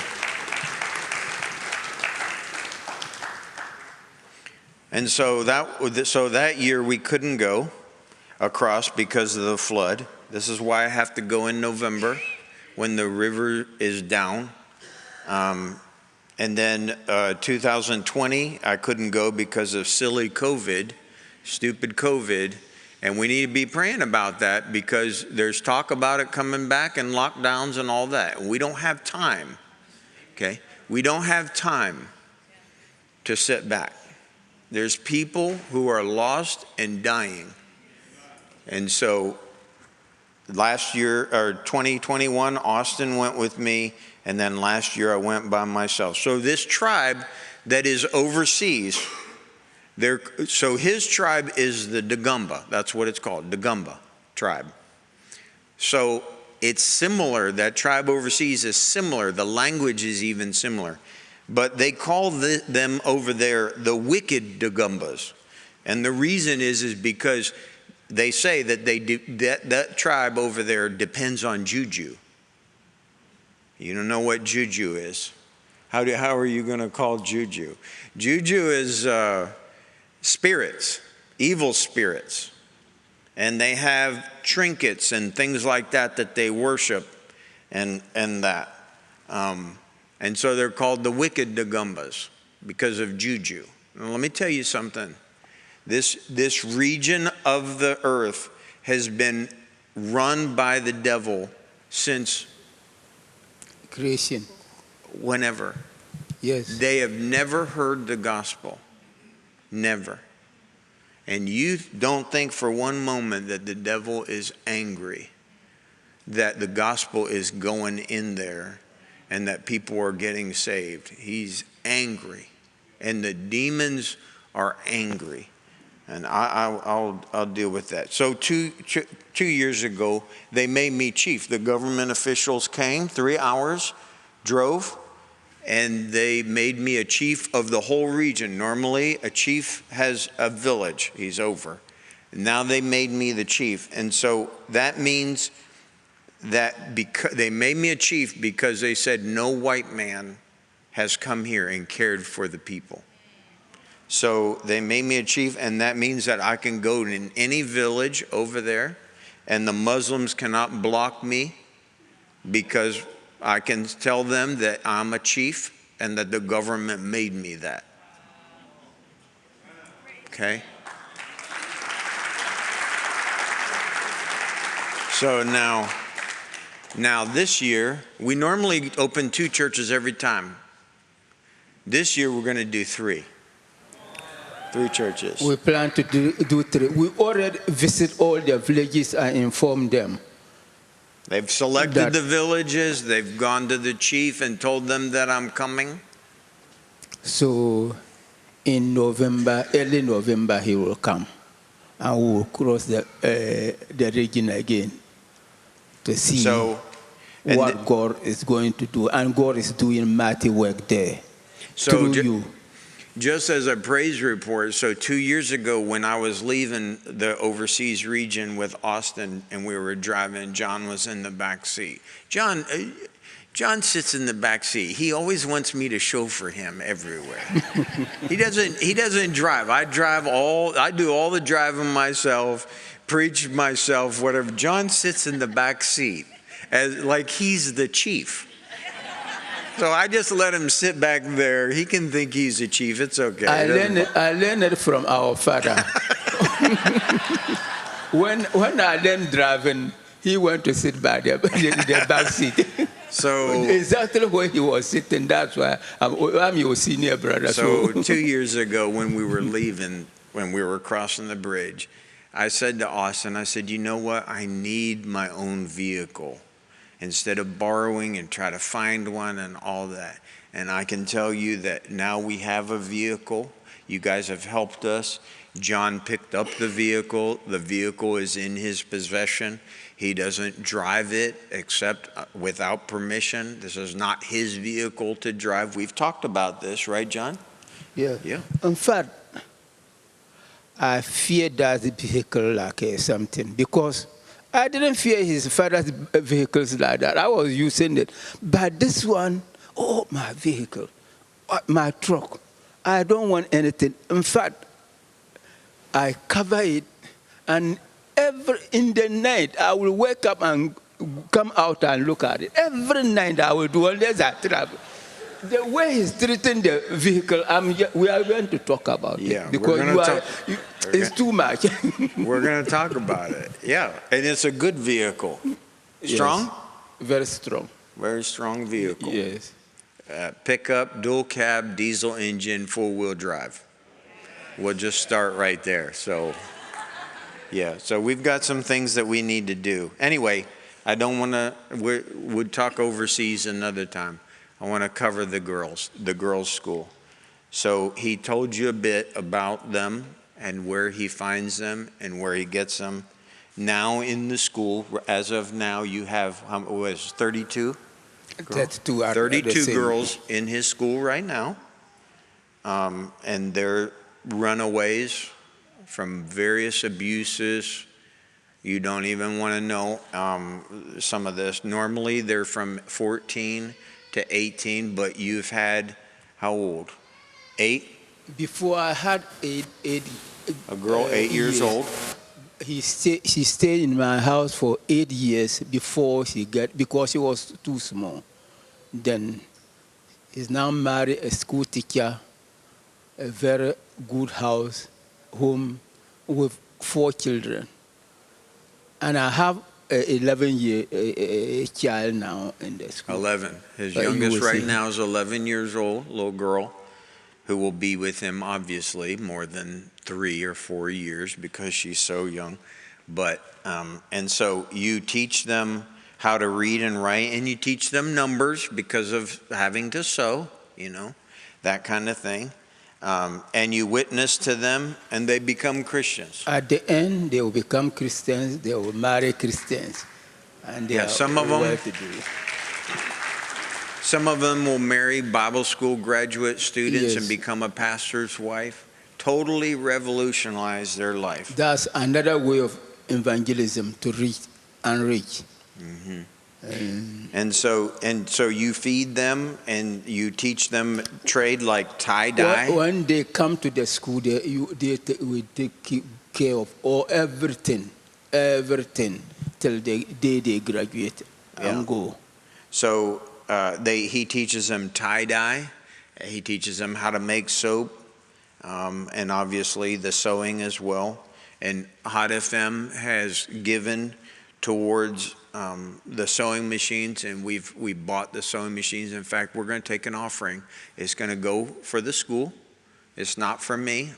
S1: And so that year we couldn't go across because of the flood. This is why I have to go in November when the river is down. And then 2020, I couldn't go because of silly COVID, stupid COVID. And we need to be praying about that because there's talk about it coming back and lockdowns and all that. We don't have time, okay? We don't have time to sit back. There's people who are lost and dying. And so last year, or 2021, Austin went with me, and then last year I went by myself. So this tribe that is overseas, so his tribe is the Dagumba. That's what it's called, Dagumba tribe. So it's similar. That tribe overseas is similar. The language is even similar. But they call them over there the wicked Dagumbas. And the reason is because they say that that tribe over there depends on juju. You don't know what juju is. How are you going to call juju? Juju is spirits, evil spirits. And they have trinkets and things like that they worship and that. And so they're called the wicked Dagumbas because of juju. Now, let me tell you something. This region of the earth has been run by the devil since
S2: Creation.
S1: Whenever.
S2: Yes.
S1: They have never heard the gospel. Never. And you don't think for one moment that the devil is angry, that the gospel is going in there and that people are getting saved. He's angry. And the demons are angry. And I'll deal with that. So two years ago, they made me chief. The government officials came, 3 hours, drove, and they made me a chief of the whole region. Normally, a chief has a village. He's over. Now they made me the chief. And so that means that they made me a chief because they said no white man has come here and cared for the people. So they made me a chief, and that means that I can go in any village over there, and the Muslims cannot block me because I can tell them that I'm a chief and that the government made me that. Okay? So now this year, we normally open 2 churches every time. This year we're going to do 3. 3 churches.
S2: We plan to do 3. We already visit all the villages and inform them.
S1: They've selected the villages. They've gone to the chief and told them that I'm coming.
S2: So in November, early November, he will come. And we will cross the region again to see what God is going to do. And God is doing mighty work there through you.
S1: Just as a praise report, so 2 years ago when I was leaving the overseas region with Austin and we were driving, John was in the back seat. John sits in the back seat. He always wants me to chauffeur him everywhere. He doesn't drive. I do all the driving myself, preach myself, whatever. John sits in the back seat. as like he's the chief. So I just let him sit back there. He can think he's a chief. It's okay.
S2: I learned it from our father. when I learned driving, he went to sit by the back seat.
S1: So
S2: exactly where he was sitting. That's why I'm your senior brother.
S1: So 2 years ago, when we were leaving, when we were crossing the bridge, I said to Austin, I said, you know what? I need my own vehicle instead of borrowing and try to find one and all that. And I can tell you that now we have a vehicle. You guys have helped us. John picked up the vehicle. The vehicle is in his possession. He doesn't drive it except without permission. This is not his vehicle to drive. We've talked about this, right, John?
S2: Yeah.
S1: Yeah.
S2: In fact, I fear that vehicle like something because I didn't fear his father's vehicles like that. I was using it. But this one, oh, my vehicle, my truck, I don't want anything. In fact, I cover it, and in the night, I will wake up and come out and look at it. Every night I will do, unless I travel. The way he's treating the vehicle, we are going to talk about it because it's too much.
S1: We're going to talk about it. Yeah, and it's a good vehicle. Strong?
S2: Yes, very strong.
S1: Very strong vehicle.
S2: Yes.
S1: Pickup, dual cab, diesel engine, four-wheel drive. We'll just start right there. So, yeah, so we've got some things that we need to do. Anyway, I don't want to, we'll talk overseas another time. I want to cover the girls' school. So he told you a bit about them and where he finds them and where he gets them. Now in the school, as of now, you have, 32? 32 girls in his school right now. And they're runaways from various abuses. You don't even want to know some of this. Normally they're from 14 to 18, but you've had, how old? 8?
S2: Before I had 8.
S1: A girl 8 years old.
S2: She stayed in my house for 8 years before because she was too small. Then he's now married a school teacher, a very good home with 4 children. And I have an 11-year child now in the school.
S1: 11. His youngest right now is 11 years old, little girl, who will be with him, obviously, more than 3 or 4 years because she's so young. But, and so you teach them how to read and write, and you teach them numbers because of having to sew, that kind of thing. And you witness to them, and they become Christians.
S2: At the end, they will become Christians. They will marry Christians, and
S1: some of them will marry Bible school graduate students and become a pastor's wife. Totally revolutionize their life.
S2: That's another way of evangelism, to reach and reach.
S1: Mm-hmm. And so you feed them and you teach them trade like tie-dye?
S2: When they come to the school, they will take care of everything till the day they graduate and go.
S1: So he teaches them tie-dye. He teaches them how to make soap, and obviously the sewing as well. And Hot FM has given towards the sewing machines, and we bought the sewing machines. In fact, we're going to take an offering. It's going to go for the school. It's not for me.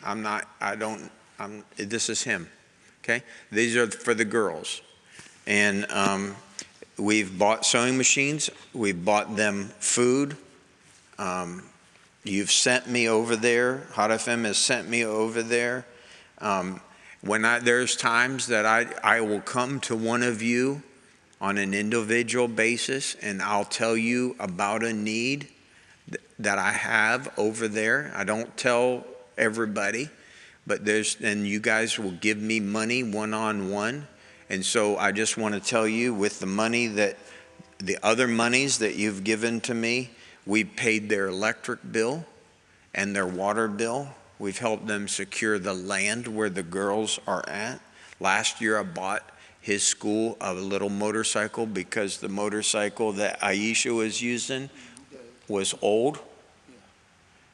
S1: This is him. Okay? These are for the girls. And we've bought sewing machines. We've bought them food. You've sent me over there. Hot FM has sent me over there. There's times that I will come to one of you on an individual basis, and I'll tell you about a need that I have over there. I don't tell everybody, but and you guys will give me money one-on-one. And so I just want to tell you, with the other monies that you've given to me, we paid their electric bill and their water bill. We've helped them secure the land where the girls are at. Last year I bought his school a little motorcycle because the motorcycle that Aisha was using was old,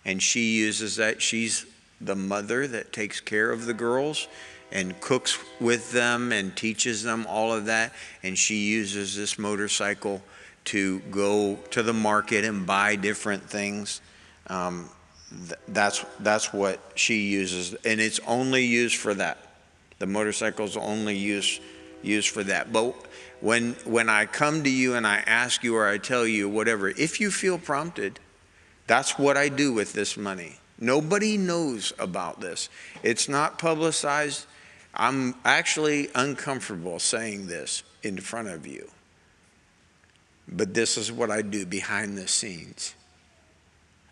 S1: and she uses that. She's the mother that takes care of the girls and cooks with them and teaches them all of that, and she uses this motorcycle to go to the market and buy different things. That's what she uses, and it's only used for that. The motorcycle's only used for that. But when I come to you and I ask you or I tell you whatever, if you feel prompted, that's what I do with this money. Nobody knows about this. It's not publicized. I'm actually uncomfortable saying this in front of you. But this is what I do behind the scenes.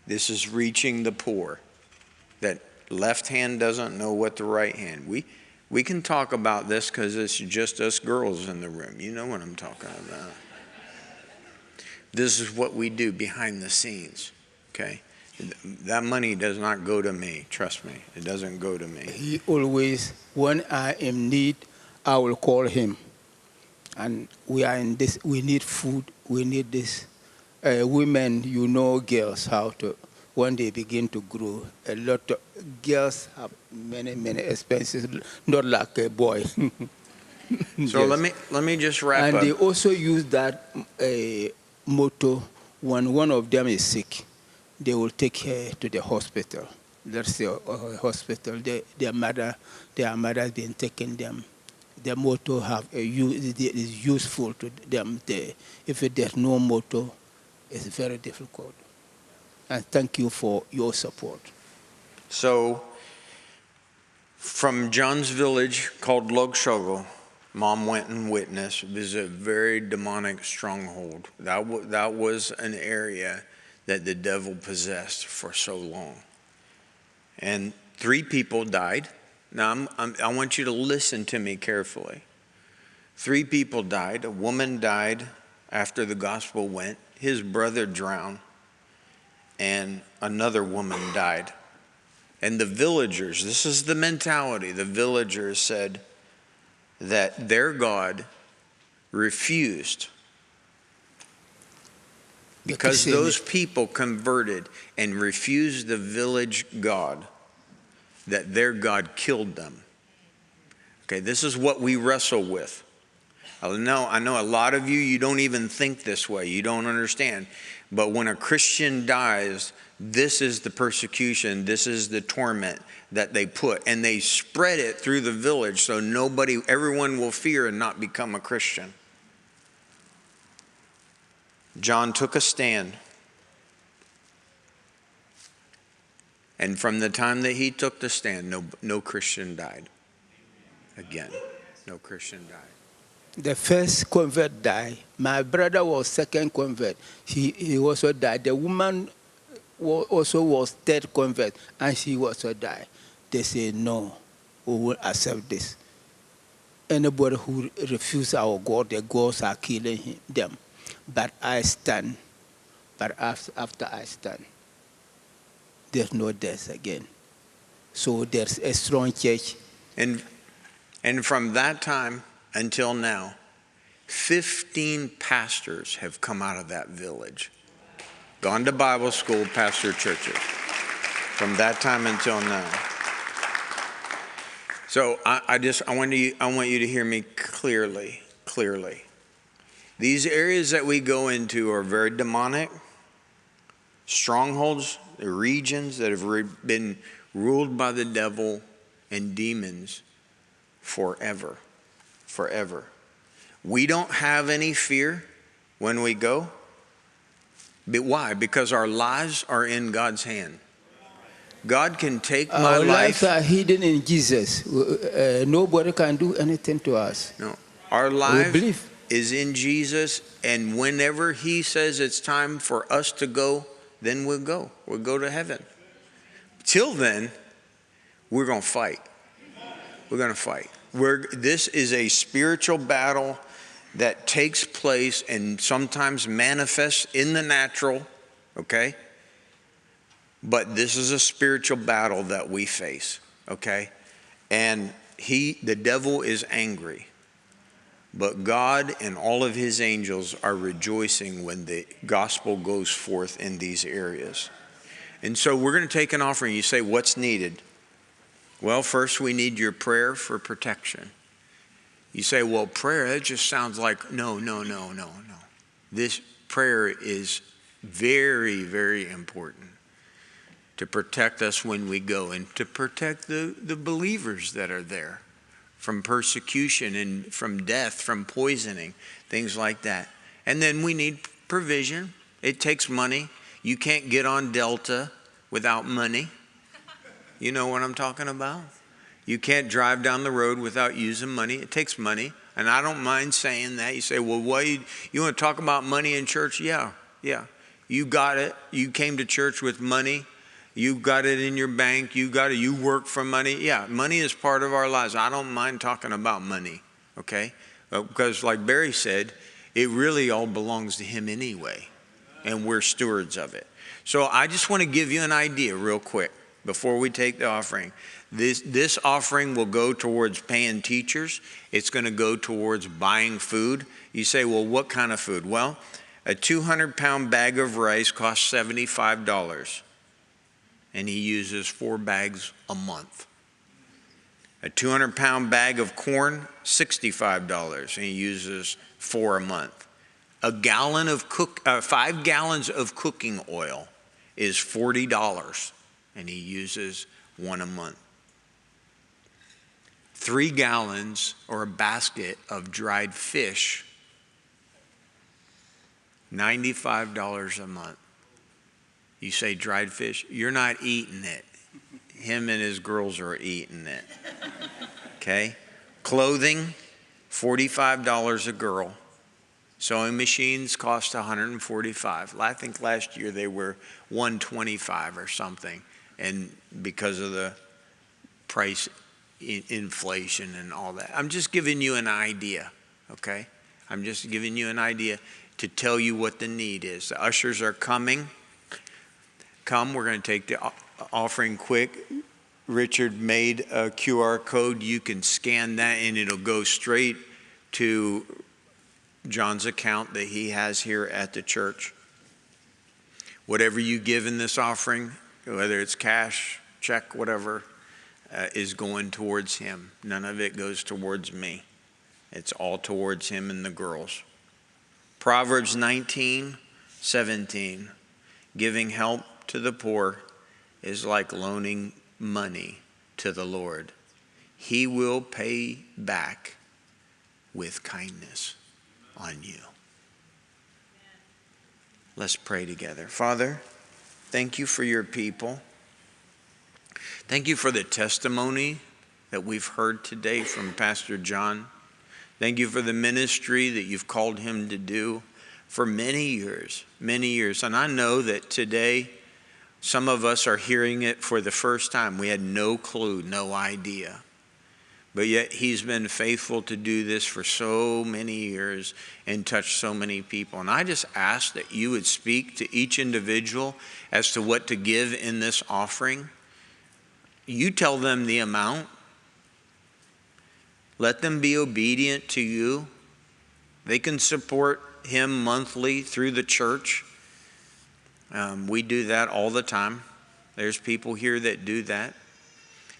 S1: This is reaching the poor. That left hand doesn't know what the right hand. We can talk about this because it's just us girls in the room. You know what I'm talking about. This is what we do behind the scenes, okay? That money does not go to me, trust me. It doesn't go to me.
S2: He always, when I am in need, I will call him. And we are in this, we need food, we need this. Women, you know girls, how to, when they begin to grow, a lot of girls have many, many expenses, not like a boy.
S1: So
S2: Yes.
S1: let me just wrap
S2: And
S1: up.
S2: they also use that motto when one of them is sick, they will take her to the hospital. Let's say a hospital. Their mother has been taking them. The motto is useful to them. If there's no motto, it's very difficult. And thank you for your support.
S1: So from John's village called Logshogo, Mom went and witnessed. It was a very demonic stronghold. That was an area that the devil possessed for so long. And 3 people died. Now, I want you to listen to me carefully. 3 people died. A woman died after the gospel went. His brother drowned. And another woman died. And the villagers, this is the mentality, the villagers said that their God refused. Because those people converted and refused the village God, that their God killed them. Okay, this is what we wrestle with. I know a lot of you don't even think this way. You don't understand. But when a Christian dies, this is the persecution, this is the torment that they put. And they spread it through the village so everyone will fear and not become a Christian. John took a stand. And from the time that he took the stand, no Christian died. Again, no Christian died.
S2: The first convert died. My brother was second convert. He also died. The woman also was third convert, and she also died. They say, no, we will accept this. Anybody who refuses our God, the gods are killing them. But I stand. But after I stand, there's no death again. So there's a strong church.
S1: And from that time until now, 15 pastors have come out of that village, gone to Bible school, pastored churches, from that time until now. So I want you to hear me clearly. These areas that we go into are very demonic, strongholds, the regions that have been ruled by the devil and demons forever. We don't have any fear when we go. But why? Because our lives are in God's hand. God can take my
S2: Our
S1: life.
S2: lives are hidden in Jesus. Nobody can do anything to us.
S1: No, our
S2: We
S1: life
S2: believe.
S1: is in Jesus, and whenever he says it's time for us to go, then we'll go. We'll go to heaven. Till then, we're going to fight. We're going to fight. This is a spiritual battle that takes place and sometimes manifests in the natural, okay? But this is a spiritual battle that we face, okay? And the devil is angry. But God and all of his angels are rejoicing when the gospel goes forth in these areas. And so we're going to take an offering. You say, what's needed? Well, first we need your prayer for protection. You say, well, prayer, that just sounds like, no. This prayer is very, very important to protect us when we go and to protect the believers that are there from persecution and from death, from poisoning, things like that. And then we need provision. It takes money. You can't get on Delta without money. You know what I'm talking about? You can't drive down the road without using money. It takes money. And I don't mind saying that. You say, well, you want to talk about money in church? Yeah. You got it. You came to church with money. You got it in your bank. You got it. You work for money. Yeah, money is part of our lives. I don't mind talking about money, okay? Because like Barry said, it really all belongs to him anyway, and we're stewards of it. So I just want to give you an idea real quick before we take the offering. This offering will go towards paying teachers. It's going to go towards buying food. You say, well, what kind of food? Well, a 200-pound bag of rice costs $75. And he uses 4 bags a month. A 200-pound bag of corn, $65, and he uses 4 a month. 5 gallons of cooking oil is $40, and he uses 1 a month. 3 gallons or a basket of dried fish, $95 a month. You say dried fish, you're not eating it. Him and his girls are eating it. Okay? Clothing, $45 a girl. Sewing machines cost $145. I think last year they were $125 or something. And because of the price inflation and all that. I'm just giving you an idea, okay? I'm just giving you an idea to tell you what the need is. The ushers are coming. We're going to take the offering quick. Richard made a QR code. You can scan that and it'll go straight to John's account that he has here at the church. Whatever you give in this offering, whether it's cash, check, whatever, is going towards him. None of it goes towards me. It's all towards him and the girls. Proverbs 19:17, giving help to the poor is like loaning money to the Lord. He will pay back with kindness on you. Let's pray together. Father, thank you for your people. Thank you for the testimony that we've heard today from Pastor John. Thank you for the ministry that you've called him to do for many years. And I know that today, some of us are hearing it for the first time. We had no clue, no idea. But yet he's been faithful to do this for so many years and touch so many people. And I just ask that you would speak to each individual as to what to give in this offering. You tell them the amount. Let them be obedient to you. They can support him monthly through the church. We do that all the time. There's people here that do that.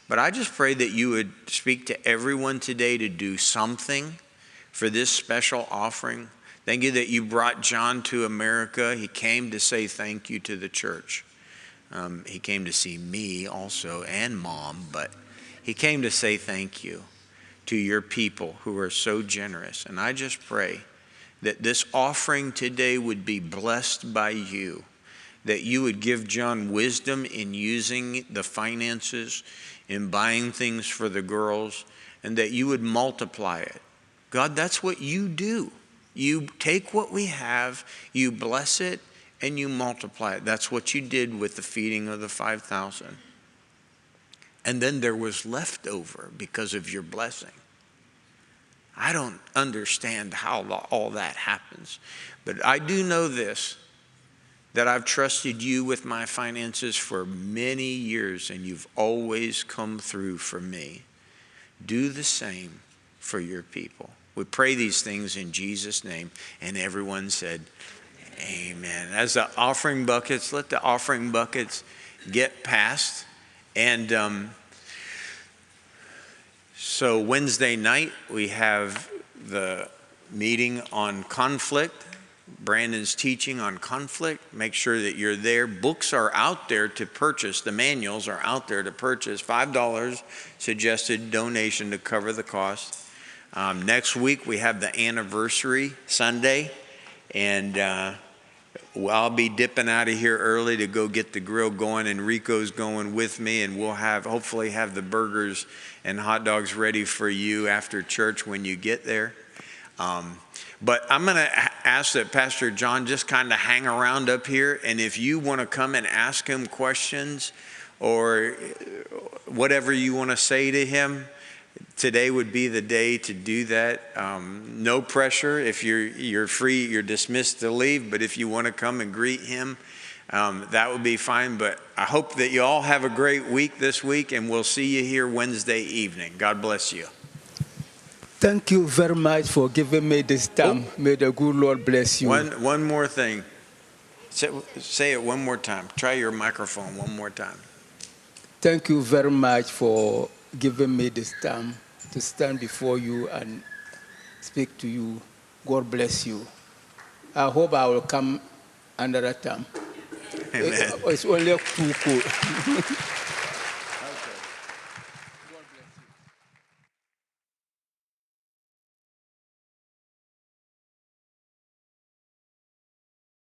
S1: But I just pray that you would speak to everyone today to do something for this special offering. Thank you that you brought John to America. He came to say thank you to the church. He came to see me also and Mom, but he came to say thank you to your people who are so generous. And I just pray that this offering today would be blessed by you, that you would give John wisdom in using the finances, in buying things for the girls, and that you would multiply it. God, that's what you do. You take what we have, you bless it, and you multiply it. That's what you did with the feeding of the 5,000. And then there was leftover because of your blessing. I don't understand how all that happens, but I do know this, that I've trusted you with my finances for many years, and you've always come through for me. Do the same for your people. We pray these things in Jesus' name. And everyone said, amen. As the offering buckets, let the offering buckets get passed. And so Wednesday night, we have the meeting on conflict. Brandon's teaching on conflict. Make sure that you're there. Books are out there to purchase. The manuals are out there to purchase. $5 suggested donation to cover the cost. Next week, we have the anniversary Sunday. And I'll be dipping out of here early to go get the grill going, and Rico's going with me, and we'll hopefully have the burgers and hot dogs ready for you after church when you get there. But I'm going to ask that Pastor John just kind of hang around up here, and if you want to come and ask him questions or whatever you want to say to him, today would be the day to do that. No pressure. If you're free, you're dismissed to leave. But if you want to come and greet him, that would be fine. But I hope that you all have a great week this week, and we'll see you here Wednesday evening. God bless you.
S2: Thank you very much for giving me this time. May the good Lord bless you.
S1: One more thing. Say it one more time. Try your microphone one more time.
S2: Thank you very much for giving me this time to stand before you and speak to you. God bless you. I hope I will come another time.
S1: Amen.
S2: It's only too cool.